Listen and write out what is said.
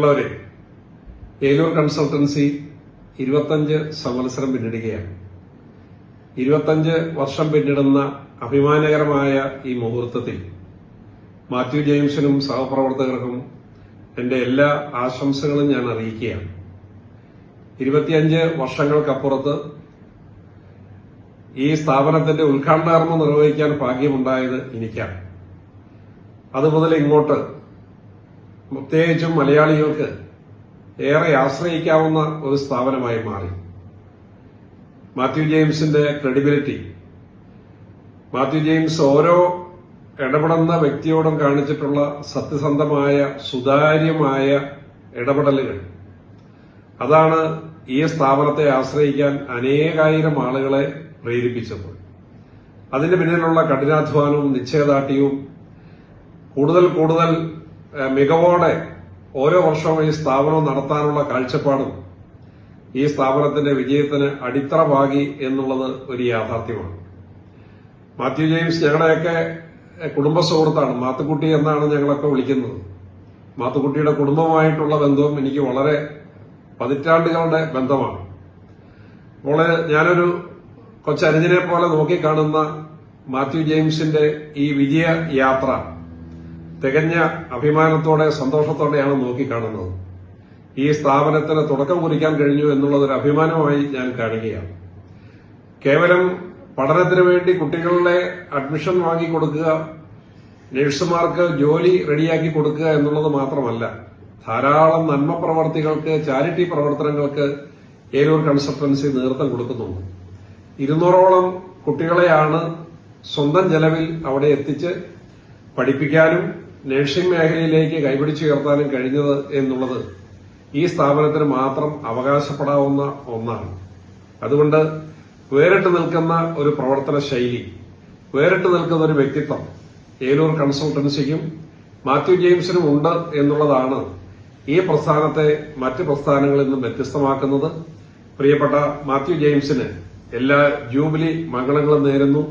പ്രിയമുള്ളവരെ, ഏലൂർ കൺസൾട്ടൻസി 25 സംവത്സരം പിന്നിടുകയാണ്. 25 വർഷം പിന്നിടുന്ന അഭിമാനകരമായ ഈ മുഹൂർത്തത്തിൽ മാത്യു ജെയിംസിനും സഹപ്രവർത്തകർക്കും എന്റെ എല്ലാ ആശംസകളും ഞാൻ അറിയിക്കുകയാണ്. 25 വർഷങ്ങൾക്കപ്പുറത്ത് ഈ സ്ഥാപനത്തിന്റെ ഉദ്ഘാടന കർമ്മം നിർവഹിക്കാൻ ഭാഗ്യമുണ്ടായത് എനിക്കാണ്. അതുമുതൽ ഇങ്ങോട്ട് പ്രത്യേകിച്ചും മലയാളികൾക്ക് ഏറെ ആശ്രയിക്കാവുന്ന ഒരു സ്ഥാപനമായി മാറി. മാത്യു ജെയിംസിന്റെ ക്രെഡിബിലിറ്റി, മാത്യു ജെയിംസ് ഓരോ ഇടപെടുന്ന വ്യക്തിയോടും കാണിച്ചിട്ടുള്ള സത്യസന്ധമായ സുതാര്യമായ ഇടപെടലുകൾ, അതാണ് ഈ സ്ഥാപനത്തെ ആശ്രയിക്കാൻ അനേകായിരം ആളുകളെ പ്രേരിപ്പിച്ചത്. അതിന്റെ പിന്നിലുള്ള കഠിനാധ്വാനവും നിശ്ചയദാർഢ്യവും കൂടുതൽ മികവോടെ ഓരോ വർഷവും ഈ സ്ഥാപനം നടത്താനുള്ള കാഴ്ചപ്പാടും ഈ സ്ഥാപനത്തിന്റെ വിജയത്തിന് അടിത്തറ പാകി എന്നുള്ളത് ഒരു യാഥാർത്ഥ്യമാണ്. മാത്യു ജെയിംസ് ഞങ്ങളുടെയൊക്കെ കുടുംബ സുഹൃത്താണ്. മാത്തുക്കുട്ടി എന്നാണ് ഞങ്ങളൊക്കെ വിളിക്കുന്നത്. മാത്തുക്കുട്ടിയുടെ കുടുംബമായിട്ടുള്ള ബന്ധവും എനിക്ക് വളരെ പതിറ്റാണ്ടുകളുടെ ബന്ധമാണ്. അപ്പോൾ ഞാനൊരു കൊച്ചനുജനെ പോലെ നോക്കിക്കാണുന്ന മാത്യു ജെയിംസിന്റെ ഈ വിജയ യാത്ര തികഞ്ഞ അഭിമാനത്തോടെ സന്തോഷത്തോടെയാണ് നോക്കിക്കാണുന്നത്. ഈ സ്ഥാപനത്തിന് തുടക്കം കുറിക്കാൻ കഴിഞ്ഞു എന്നുള്ളതൊരു അഭിമാനമായി ഞാൻ കാണുകയാണ്. കേവലം പഠനത്തിന് വേണ്ടി കുട്ടികളുടെ അഡ്മിഷൻ വാങ്ങിക്കൊടുക്കുക, നഴ്സുമാർക്ക് ജോലി റെഡിയാക്കി കൊടുക്കുക എന്നുള്ളത് മാത്രമല്ല, ധാരാളം നന്മ പ്രവർത്തികൾക്ക്, ചാരിറ്റി പ്രവർത്തനങ്ങൾക്ക് ഏലൂർ കൺസൾട്ടൻസി നേതൃത്വം കൊടുക്കുന്നുണ്ട്. 200ഓളം കുട്ടികളെയാണ് സ്വന്തം ചെലവിൽ അവിടെ എത്തിച്ച് പഠിപ്പിക്കാനും നഴ്സിംഗ് മേഖലയിലേക്ക് കൈപിടിച്ചുയർത്താനും കഴിഞ്ഞത് എന്നുള്ളത് ഈ സ്ഥാപനത്തിന് മാത്രം അവകാശപ്പെടാവുന്ന ഒന്നാണ്. അതുകൊണ്ട് വേറിട്ട് നിൽക്കുന്ന ഒരു പ്രവർത്തന ശൈലി, വേറിട്ട് നിൽക്കുന്ന ഒരു വ്യക്തിത്വം ഏലൂർ കൺസൾട്ടൻസിക്കും മാത്യു ജെയിംസിനും ഉണ്ട് എന്നുള്ളതാണ് ഈ പ്രസ്ഥാനത്തെ മറ്റ് പ്രസ്ഥാനങ്ങളിൽ നിന്നും വ്യത്യസ്തമാക്കുന്നത്. പ്രിയപ്പെട്ട മാത്യു ജെയിംസിന് എല്ലാ ജൂബിലി മംഗളങ്ങളും നേരുന്നു.